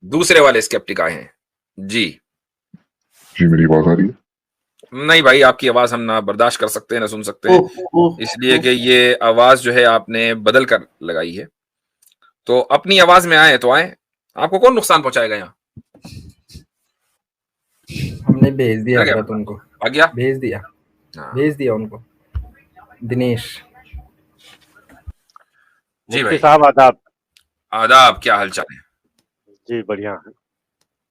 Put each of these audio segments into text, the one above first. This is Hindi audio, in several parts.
दूसरे वाले स्केप्टिक आए हैं जी। जी मेरी आवाज आ रही है? नहीं भाई, आपकी आवाज हम ना बर्दाश्त कर सकते हैं ना सुन सकते हैं, इसलिए कि ओह, ये आवाज जो है आपने बदल कर लगाई है। तो अपनी आवाज में आए तो आए, आपको कौन नुकसान पहुंचाएगा यहाँ। हमने भेज दिया आ गया हजरत उनको, आ गया। भेज दिया हाँ भेज दिया उनको। दिनेश जी मुफ्ती भाई, साहब आदाब। आदाब, क्या हालचाल है। जी बढ़िया है।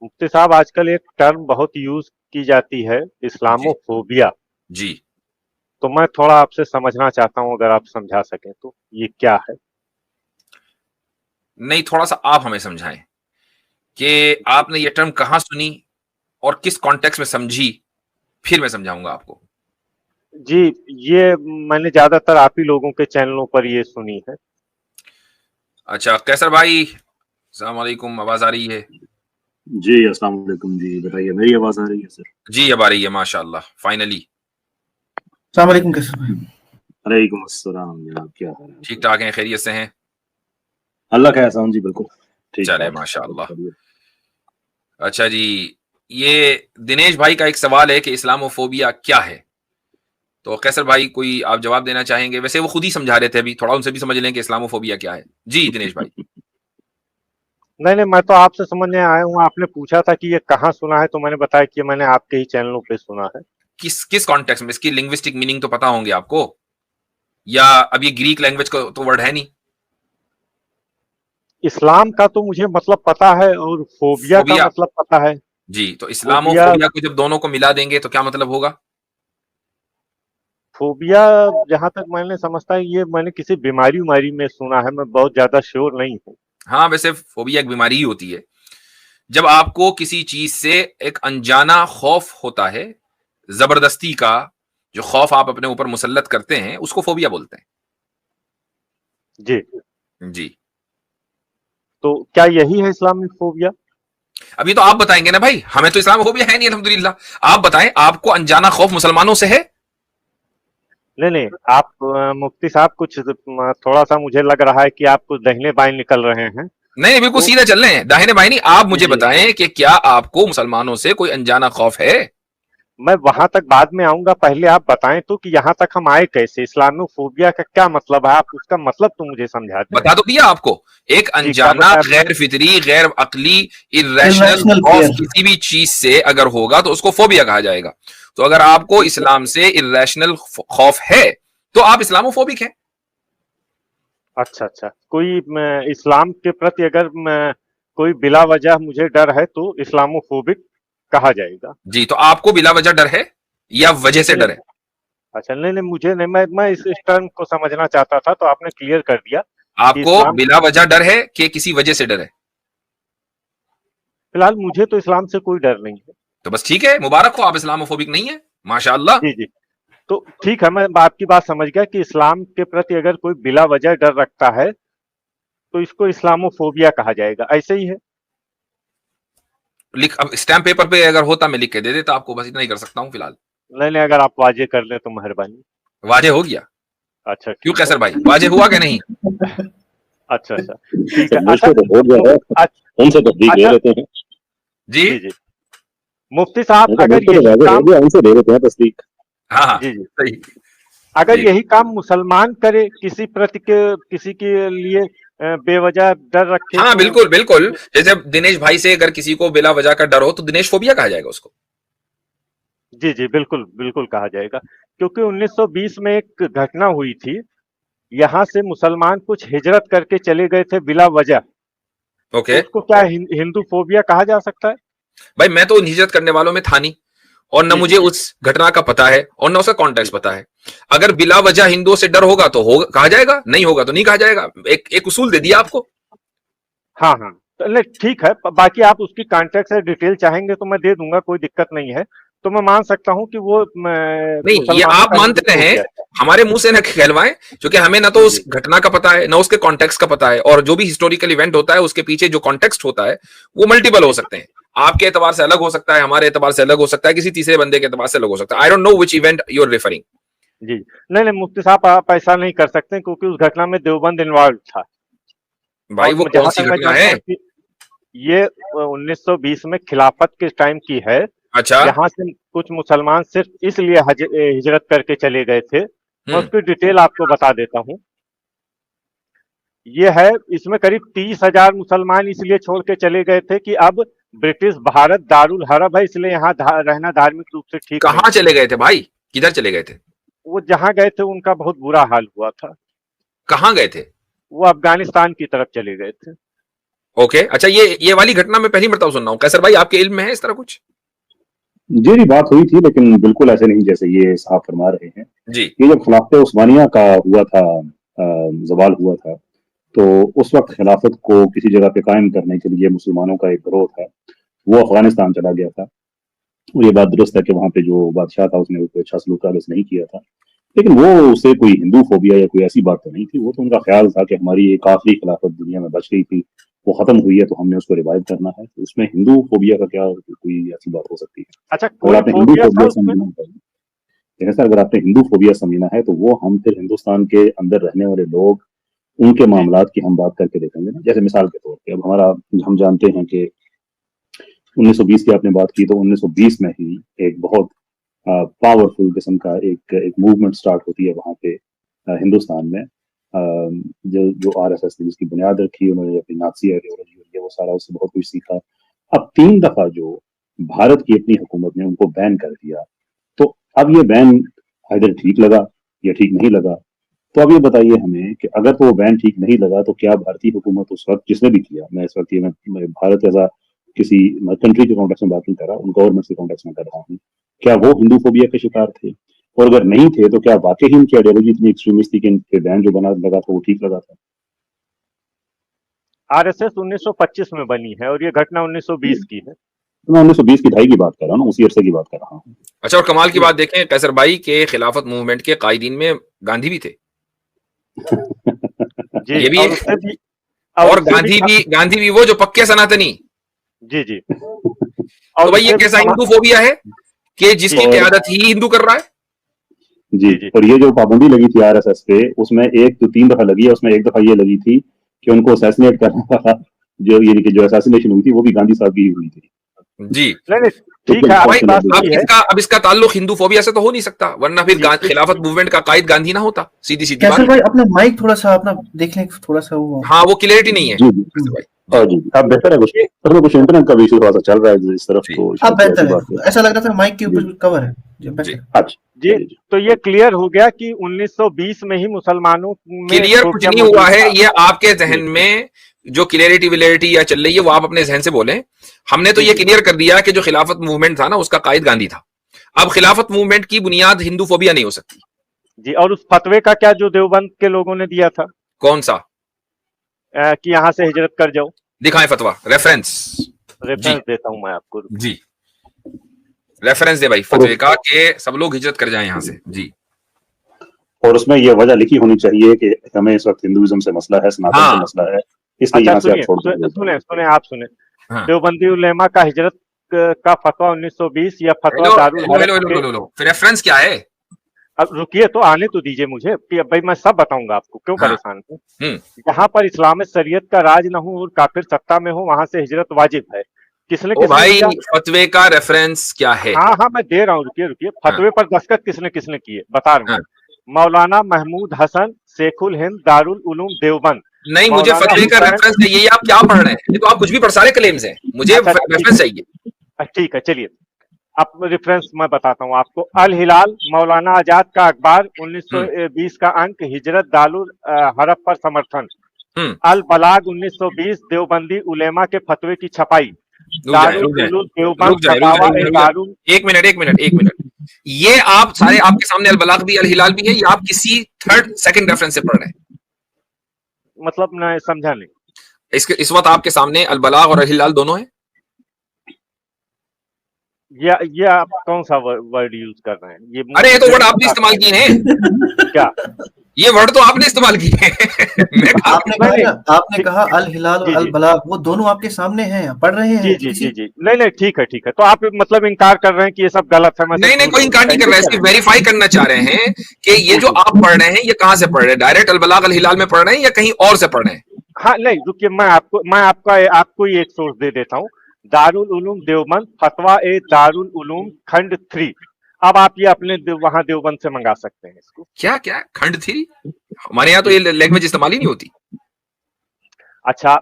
मुफ्ती साहब, आजकल एक टर्म बहुत यूज की जाती है, जी इस्लामोफोबिया। जी। तो मैं थोड़ा आपसे समझना चाहता हूं, अगर आप समझा सकें तो ये क्या है। नहीं, थोड़ा सा आप हमें समझाएं कि आपने ये टर्म कहाँ सुनी और किस कॉन्टेक्स्ट में समझी, फिर मैं समझाऊंगा आपको। जी, ये मैंने ज्यादातर आप ही लोगों के चैनलों पर ये सुनी है। अच्छा कैसर भाई, अस्सलाम वालेकुम, आवाज आ रही है? जी अस्सलाम वालेकुम जी, बताइए मेरी आवाज आ रही है सर? जी अब आ रही है माशाल्लाह, फाइनली। अस्सलाम वालेकुम, कैसे हैं? वालेकुम अस्सलाम जनाब, क्या हाल है? ठीक ठाक हैं, खैरियत से हैं? अल्लाह का एहसान जी, बिल्कुल ठीक चले ठाक। माशाल्लाह। अच्छा जी, ये दिनेश भाई का एक सवाल है कि इस्लामोफोबिया क्या है। तो कैसर भाई कोई आप जवाब देना चाहेंगे? वैसे वो खुद ही समझा रहे थे अभी, थोड़ा उनसे भी समझ लें कि इस्लामोफोबिया क्या है। जी दिनेश भाई। नहीं नहीं, मैं तो आपसे समझने आया हूँ। आपने पूछा था कि ये कहाँ सुना है, तो मैंने बताया कि मैंने आपके ही चैनलों पे सुना है। किस किस कॉन्टेक्स्ट में? इसकी लिंग्विस्टिक मीनिंग तो पता होंगे आपको, या अब ये ग्रीक लैंग्वेज का तो वर्ड है नहीं? इस्लाम का तो मुझे मतलब पता है, और फोबिया का फोबिया, मतलब पता है। जी। तो फोबिया, इस्लामोफोबिया को जब दोनों को मिला देंगे तो क्या मतलब होगा? फोबिया जहां तक मैंने समझता है, ये मैंने किसी बीमारी उमारी में सुना है, मैं बहुत ज्यादा श्योर नहीं हूँ। हाँ, वैसे फोबिया एक बीमारी ही होती है, जब आपको किसी चीज से एक अनजाना खौफ होता है, जबरदस्ती का जो खौफ आप अपने ऊपर मुसल्लत करते हैं, उसको फोबिया बोलते जी, हैं जी। तो क्या यही है इस्लामिक फोबिया? अभी तो आप बताएंगे ना भाई, हमें तो इस्लामोफोबिया है नहीं अल्हम्दुलिल्लाह। आप बताएं, आपको अनजाना खौफ मुसलमानों से है? नहीं नहीं, आप मुफ्ती साहब कुछ थोड़ा सा मुझे लग रहा है कि आप कुछ दाहिने बाएं निकल रहे हैं। नहीं, बिल्कुल तो सीधे चल रहे हैं, दाहिने बाएं नहीं। आप जी मुझे जी, बताएं कि क्या आपको मुसलमानों से कोई अनजाना खौफ है? मैं वहां तक बाद में आऊंगा। पहले आप बताएं तो कि यहाँ तक हम आए कैसे, इस्लामोफोबिया का क्या मतलब है, आप उसका मतलब तो मुझे समझा दें। बता तो दिया आपको, एक जी, क्या अनजाना बताया आपने? गैर फितरी गैर अकली इर्रेशनल इर्रेशनल खौफ फियर। किसी भी चीज से अगर होगा तो उसको फोबिया कहा जाएगा। तो अगर आपको इस्लाम से इर्रेशनल खौफ है तो आप इस्लामोफोबिक हैं। अच्छा अच्छा, कोई इस्लाम के प्रति अगर कोई बिला वजह मुझे डर है तो इस्लामोफोबिक कहा जाएगा। जी, तो आपको बिला वजह डर है या वजह से नहीं, डर है? अच्छा नहीं नहीं, मुझे नहीं, मैं इस टर्म को समझना चाहता था, तो आपने क्लियर कर दिया कि आपको इस्लाम। बिला वजह डर है कि किसी वजह से डर है? फिलहाल मुझे तो इस्लाम से कोई डर नहीं है। तो बस ठीक है, मुबारक हो, आप इस्लामोफोबिक नहीं है, माशाअल्लाह। जी जी, तो ठीक है, मैं आपकी बात समझ गया कि इस्लाम के प्रति अगर कोई बिला वजह डर रखता है तो इसको इस्लामोफोबिया कहा जाएगा, ऐसे ही है। लिख, अब स्टैम्प पेपर पे अगर होता मैं लिख के दे देता आपको, बस इतना ही कर सकता हूं फिलहाल। नहीं नहीं, अगर आप वाजे कर लें तो मेहरबानी। वाजे हो गया? अच्छा क्यों ठीक है। कैसर भाई, वाजे हुआ कि नहीं? अच्छा अच्छा ठीक है। सर मुझ अच्छा पे तो बहुत ज्यादा अच्छा उनसे तस्दीक ले अच्छा, लेते हैं। जी जी जी, मुफ्ती साहब उनका मुझ अगर पे तो यही वाजे हो काम, गया, उनसे ले लेते हैं तस्दीक। हाँ हाँ जी जी, सही। अगर जी यही काम मुसलमान करे, किसी के लिए बेवजह डर रखे हाँ, तो। बिल्कुल बिल्कुल। जैसे दिनेश भाई से अगर किसी को बिला वजह का डर हो तो दिनेश फोबिया कहा जाएगा उसको। जी जी, बिल्कुल बिल्कुल कहा जाएगा, क्योंकि 1920 में एक घटना हुई थी। यहाँ से मुसलमान कुछ हिजरत करके चले गए थे बिला वजह, तो ओके उसको क्या हिंदू फोबिया कहा जा सकता है? भाई, मैं तो हिजरत करने वालों में था नहीं, और न जी जी मुझे उस घटना का पता है और न उसका कॉन्टेक्स्ट जी, पता है। अगर बिला वजह हिंदुओं से डर होगा तो होगा कहा जाएगा, नहीं होगा तो नहीं कहा जाएगा। एक उसूल दे दिया आपको। हाँ हाँ, तो नहीं ठीक है, बाकी आप उसकी कॉन्टेक्ट से डिटेल चाहेंगे तो मैं दे दूंगा, कोई दिक्कत नहीं है। तो मैं मान सकता हूँ कि वो नहीं, ये मुसलमानों आप का हिंदू मानते रहे, फोबिया है। हमारे मुंह से न कहलवाएं, क्योंकि हमें ना तो जी उस जी घटना का पता है, ना उसके कॉन्टेक्स्ट का पता है, और जो भी हिस्टोरिकल इवेंट होता है उसके पीछे जो कॉन्टेक्स्ट होता है वो मल्टीपल हो जी सकते हैं। आपके एतबार से अलग हो सकता है, हमारे एतबार से अलग हो सकता है, किसी तीसरे बंदे के एतबार से अलग हो सकता है। I don't know which event you are referring. जी, नहीं नहीं मुफ्ती साहब, आप ऐसा नहीं कर सकते, क्योंकि उस घटना में देवबंद इन्वॉल्व था। भाई और वो कौन जहां सी तक मैं घटना जानता है? हूँ कि ये 1920 में खिलाफत के टाइम की है। अच्छा। यहाँ से कुछ मुसलमान सिर्फ इसलिए हिजरत करके चले गए थे। मैं उसकी डिटेल आपको बता देता हूँ। ये है, इसमें करीब 30,000 मुसलमान इसलिए छोड़ के चले गए थे कि अब ब्रिटिश भारत दारुल हरब है, इसलिए यहाँ रहना धार्मिक रूप से ठीक कहाँ चले गए थे भाई, किधर चले गए थे? वो जहाँ गए थे उनका बहुत बुरा हाल हुआ था। कहाँ गए थे? वो अफगानिस्तान की तरफ चले गए थे। ओके, अच्छा, ये वाली घटना मैं पहली मरतबा सुन रहा हूँ। कैसर भाई, आपके इल्म में है इस तरह कुछ? जी बात हुई थी, लेकिन बिल्कुल ऐसे नहीं जैसे ये साहब फरमा रहे हैं। जी। ये जब खिलाफत उस्मानिया का हुआ था, जवाल हुआ था, तो उस वक्त खिलाफत को किसी जगह पे कायम करने के लिए मुसलमानों का एक गिरोह था, वो अफगानिस्तान चला गया था। और ये बात दुरुस्त है कि वहां पे जो बादशाह था उसने कोई अच्छा सलूक नहीं किया था, लेकिन वो उसे कोई हिंदू फोबिया या कोई ऐसी बात तो नहीं थी। वो तो उनका ख्याल था कि हमारी एक आखिरी खिलाफत दुनिया में बच गई थी, वो खत्म हुई है, तो हमने उसको रिवाइव करना है। तो उसमें हिंदू फोबिया का क्या कोई ऐसी बात हो सकती है? अच्छा, अगर आपने हिंदू फोबिया समझना है, सर, अगर आपने हिंदू फोबिया समझना है तो वो हम फिर हिंदुस्तान के अंदर रहने वाले लोग, उनके मामलात की हम बात करके देखेंगे ना। जैसे मिसाल के तौर पे अब हम जानते हैं कि 1920 की आपने बात की, तो 1920 में ही एक बहुत पावरफुल किस्म का एक मूवमेंट स्टार्ट होती है वहां पे हिंदुस्तान में। जो आरएसएस ने जिसकी बुनियाद रखी, उन्होंने अपनी नाज़ी आइडियोलॉजी वो सारा, उससे बहुत कुछ सीखा। अब 3 दफा जो भारत की अपनी हुकूमत ने उनको बैन कर दिया, तो अब ये बैन इधर ठीक लगा या ठीक नहीं लगा। तो अब ये बताइए हमें कि अगर तो वो बैन ठीक नहीं लगा, तो क्या भारतीय हुकूमत उस वक्त जिसने भी किया, मैं इस वक्त मैं भारत एज किसी कंट्री के कॉन्टेक्स्ट में बात नहीं कर रहा, उन गवर्नमेंट के कॉन्टेक्स्ट में कर रहा हूँ, क्या वो हिंदू फोबिया के शिकार थे? और अगर नहीं थे तो क्या वाकई ही उनकी आइडियोलॉजी इतनी एक्सट्रीमिस्ट थी कि इनके बैन जो लगा था वो ठीक लगा था? आरएसएस 1925 में बनी है और ये घटना 1920 की है। तो मैं 1920 की ढाई की बात कर रहा हूँ, उसी अरसे की बात कर रहा हूँ। अच्छा, और कमाल की बात देखें, कैसर भाई के खिलाफत मूवमेंट के कायदीन में गांधी भी थे। जी, ये भी है। और गांधी भी वो जो पक्के सनातनी। जी जी। तो भाई ये कैसा हिंदू फोबिया है कि जिसकी क़यादत ही हिंदू कर रहा है? जी। और ये जो पाबंदी लगी थी आरएसएस पे, उसमें 1 तो 3 दफा लगी है, उसमें एक दफा ये लगी थी कि उनको असैसिनेट करना था। जो असैसिनेशन हुई थी वो भी गांधी साहब की हुई थी। जी, नहीं ठीक है। अब इसका ताल्लुक हिंदू फोबिया से तो हो नहीं सकता, वरना फिर खिलाफत मूवमेंट का कायद गांधी ना होता। सीधी कैसर भाई, अपना माइक थोड़ा सा अपना देख लें, थोड़ा सा वो। हाँ, वो क्लियरिटी नहीं है। जी, अब बेहतर है। कुछ इंटरनेट का भी इशू थोड़ा सा चल रहा है इस तरफ, तो अब बेहतर है। ऐसा लग रहा था माइक के ऊपर कवर है। जी, तो ये क्लियर हो गया कि 1920 में ही मुसलमानों में क्लियर कुछ नहीं हुआ है। ये आपके जहन में जो क्लियरिटी या चल रही है वो आप अपने जहन से बोलें। हमने तो ये क्लियर कर दिया कि जो खिलाफत मूवमेंट था ना, उसका कायद गांधी था। अब खिलाफत मूवमेंट की बुनियाद हिंदू फोबिया नहीं हो सकती। जी, और उस फतवे का क्या जो देवबंद के लोगों ने दिया था? कौन सा? कि यहाँ से हिजरत कर जाओ। दिखाएं फतवा, रेफरेंस देता हूं मैं आपको। जी, रेफरेंस दे भाई फतवे का कि सब लोग हिजरत कर जाएं यहाँ से। जी, और उसमें ये वजह लिखी होनी चाहिए कि हमें इस वक्त हिंदुइज्म से मसला है, सनातन से मसला है, इसलिए यहाँ से आप छोड़ दो। सुने आप सुने। देवबंदी उलेमा का हिजरत का फतवा 1920 या फतवा दारुल हरब। फिर रेफरेंस क्या है? अब रुकिए तो आने तो दीजिए मुझे भाई, मैं सब बताऊंगा आपको, क्यों परेशान हो। जहाँ पर इस्लाम शरीयत का राज न हो और काफिर सत्ता में हो, वहां से हिजरत वाजिब है। किसने भाई फतवे का रेफरेंस क्या है? हाँ मैं दे रहा हूँ, रुकिए। फतवे पर दस्तखत किसने किए बता रहा हूँ। मौलाना महमूद हसन, शेखुल हिंद, दारुल उलूम देवबंद। नहीं, मुझे फतवे का रेफरेंस चाहिए। आप क्या पढ़ रहे हैं? ये तो आप कुछ भी पढ़, सारे क्लेम्स हैं, मुझे रेफरेंस चाहिए। ठीक है, चलिए अब रेफरेंस मैं बताता हूँ आपको। अल हिलाल, मौलाना आजाद का अखबार, 1920 का अंक, हिजरत दारुल हरब पर समर्थन। अल बलाग 1920, देवबंदी उलेमा के फतवे की छपाई। एक मिनट। ये आप सारे, आपके सामने अल बलाग भी अल हिलाल भी है, ये आप किसी सेकंड रेफरेंस से पढ़ रहे हैं? मतलब मैं समझा नहीं। इस वक्त आपके सामने अल बलाग और अल हिलाल दोनों है। ये आप कौन सा वर्ड यूज कर रहे हैं? अरे ये तो वर्ड आपने इस्तेमाल किए हैं। क्या ये वर्ड तो आपने इस्तेमाल किए हैं। आपने कहा अल हिलाल और अल बलाग, वो दोनों आपके सामने हैं, पढ़ रहे हैं। जी। नहीं ठीक है। तो आप मतलब इनकार कर रहे हैं कि ये सब गलत है? नहीं, कोई इनकार नहीं कर रहा है, सिर्फ वेरीफाई करना चाह रहे हैं कि ये जो आप पढ़ रहे हैं ये कहाँ से पढ़ रहे हैं। डायरेक्ट अल बलाग अल हिलाल में पढ़ रहे हैं या कहीं और से पढ़ रहे हैं? हाँ नहीं रुकिए, मैं आपको ही एक सोर्स दे देता हूँ। दारुल उलूम देवबंद, फतवा ए दारुल उलूम खंड 3। अब आप ये अपने वहां देवबंद से मंगा सकते हैं इसको। क्या क्या खंड 3? हमारे यहाँ तो ये लैंग्वेज इस्तेमाल ही नहीं होती। अच्छा,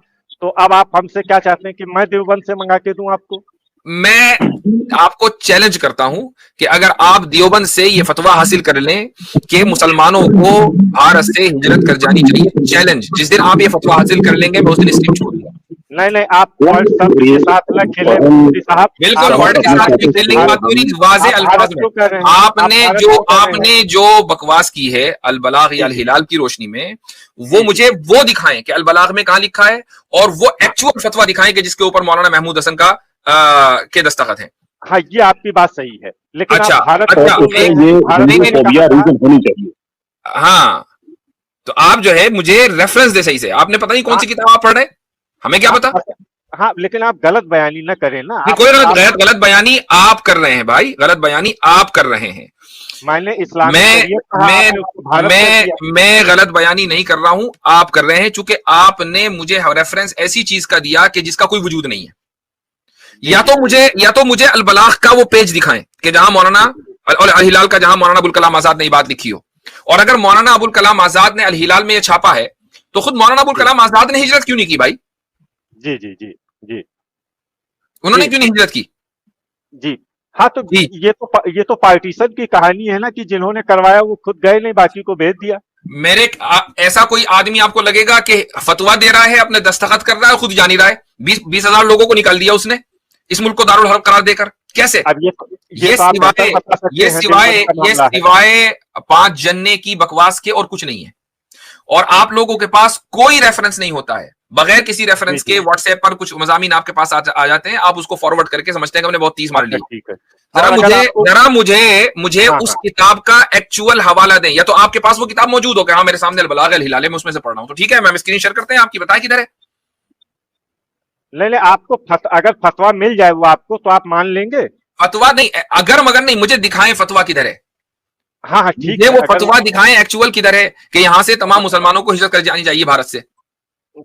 तो अब आप हमसे क्या चाहते हैं कि मैं देवबंद से मंगा के दूं आपको? मैं आपको चैलेंज करता हूं कि अगर आप देवबंद से ये फतवा हासिल कर लें कि मुसलमानों को भारत से हिजरत कर जानी चाहिए, चैलेंज। जिस दिन आप ये फतवा हासिल कर लेंगे मैं उस दिन स्ट्रीम छोड़ दूंगा। नहीं आप वर्ड शब्द के साथ न खेले मुफ्ती साहब। बिल्कुल वर्ड के साथ खेलने की बात नहीं, वाज़ेह अल्फाज में आपने जो बकवास की है अल बलाग या अल हिलाल की रोशनी में, वो मुझे वो दिखाएं कि अल बलाग में कहां लिखा है, और वो एक्चुअल फतवा दिखाएं कि जिसके ऊपर मौलाना महमूद हसन का के दस्तखत हैं। हाँ, ये आपकी बात सही है, लेकिन अच्छा, भारत होनी चाहिए। हाँ, तो आप जो है मुझे रेफरेंस दे सही से। आपने पता नहीं कौन सी किताब आप पढ़ रहे, हमें क्या पता। हाँ, लेकिन आप गलत बयानी न करें ना। कोई गलत बयानी आप कर रहे हैं भाई, गलत बयानी आप कर रहे हैं। मैंने इस्लाम मैं गलत बयानी नहीं कर रहा हूं, आप कर रहे हैं, चूंकि आपने मुझे रेफरेंस ऐसी चीज का दिया कि जिसका कोई वजूद नहीं है। या तो मुझे अल बलाग का वो पेज दिखाएं कि जहां मौलाना और अल हिलाल का, जहां मौलाना अबुल कलाम आजाद ने ये बात लिखी हो। और अगर मौलाना अबुल कलाम आजाद ने अल हिलाल में ये छापा है, तो खुद मौलाना अबुल कलाम आजाद ने हिजरत क्यों नहीं की भाई? जी जी जी जी, उन्होंने क्यों नहीं हिजरत की? जी हाँ, तो ये तो पार्टीशन की कहानी है ना, कि जिन्होंने करवाया वो खुद गए नहीं, बाकी को भेज दिया। ऐसा कोई आदमी आपको लगेगा कि फतवा दे रहा है, अपने दस्तखत कर रहा है, खुद जानी रहा है? 20,000 लोगों को निकाल दिया उसने इस मुल्क को दारुल हर्ब करार देकर। कैसे? अब ये सिवाय 5 जन्ने की बकवास के और कुछ नहीं है। और आप लोगों के पास कोई रेफरेंस नहीं होता है, बगैर किसी रेफरेंस के व्हाट्सएप पर कुछ मजामीन आपके पास आ जाते हैं, आप उसको फॉरवर्ड करके समझते हैं कि हमने बहुत 30 मार ली। जरा मुझे उस किताब का एक्चुअल हवाला दें, या तो आपके पास वो किताब मौजूद हो कि हाँ मेरे सामने अल बलाग अल हिलाल में उसमें से पढ़ रहा हूं, तो ठीक है, मैं स्क्रीन शेयर करते हैं आपकी, बताएं किधर है। नहीं, आपको अगर फतवा मिल जाए वो आपको, तो आप मान लेंगे? फतवा नहीं, अगर मगर नहीं, मुझे दिखाएं फतवा किधर है। हाँ ठीक है, वो फतवा दिखाएं एक्चुअल किधर है कि यहां से तमाम मुसलमानों को हिजरत कर जानी चाहिए भारत से।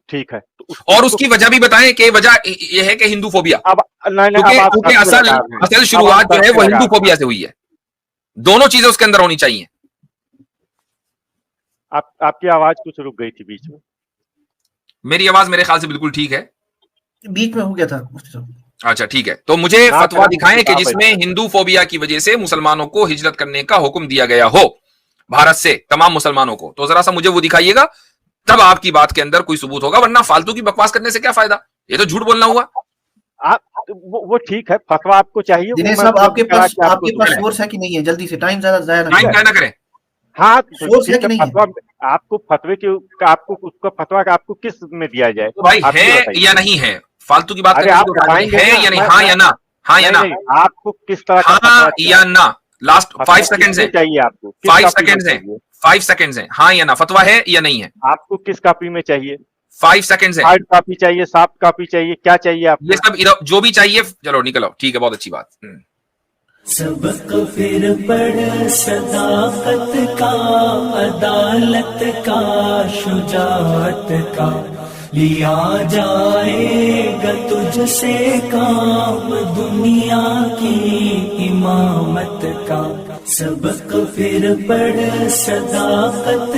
ठीक है, और उसकी वजह भी बताएं कि वजह यह है कि हिंदू फोबिया। क्योंकि असल शुरुआत जो है वो हिंदू फोबिया से हुई है। दोनों चीजें उसके अंदर होनी चाहिए। आपकी आवाज कुछ रुक गई थी बीच में। मेरी आवाज मेरे ख्याल से बिल्कुल ठीक है, बीच में हो गया था। अच्छा ठीक है, तो मुझे फतवा दिखाएं कि जिसमें हिंदू फोबिया की वजह से मुसलमानों को हिजरत करने का हुक्म दिया गया हो भारत से, तमाम मुसलमानों को। तो जरा सा मुझे वो दिखाइएगा, तब आपकी बात के अंदर कोई सबूत होगा, वरना फालतू की बकवास करने से क्या फायदा, ये तो झूठ बोलना हुआ। वो ठीक है, फतवा आपको चाहिए। दिनेश साहब, आपके पास सोर्स है कि नहीं है? जल्दी से, टाइम ज्यादा ना करें। हाँ, सोर्स है कि नहीं है? आपको फतवे की उसका फतवा का आपको किस में दिया जाए? तो भाई है या नहीं है, फालतू की बात करें, आप बताएंगे है या नहीं? हाँ या ना? हाँ या ना? आपको किस तरह का हाँ या ना? लास्ट 5 सेकंड्स हैं, चाहिए आपको? 5 सेकंड्स हैं, 5 सेकंड्स हैं। हाँ या ना? फतवा है या नहीं है? आपको किस कॉपी में चाहिए? 5 सेकंड्स है। हार्ड कॉपी चाहिए, सॉफ्ट कॉपी चाहिए, क्या चाहिए आपको? ये सब जो भी चाहिए, चलो निकलो, ठीक है, बहुत अच्छी बात। सबक फिर पढ़ सदाकत का, अदालत का, शुजाअत का, लिया जाएगा तुझसे काम दुनिया की इमामत का। सबक फिर पढ़ सदाकत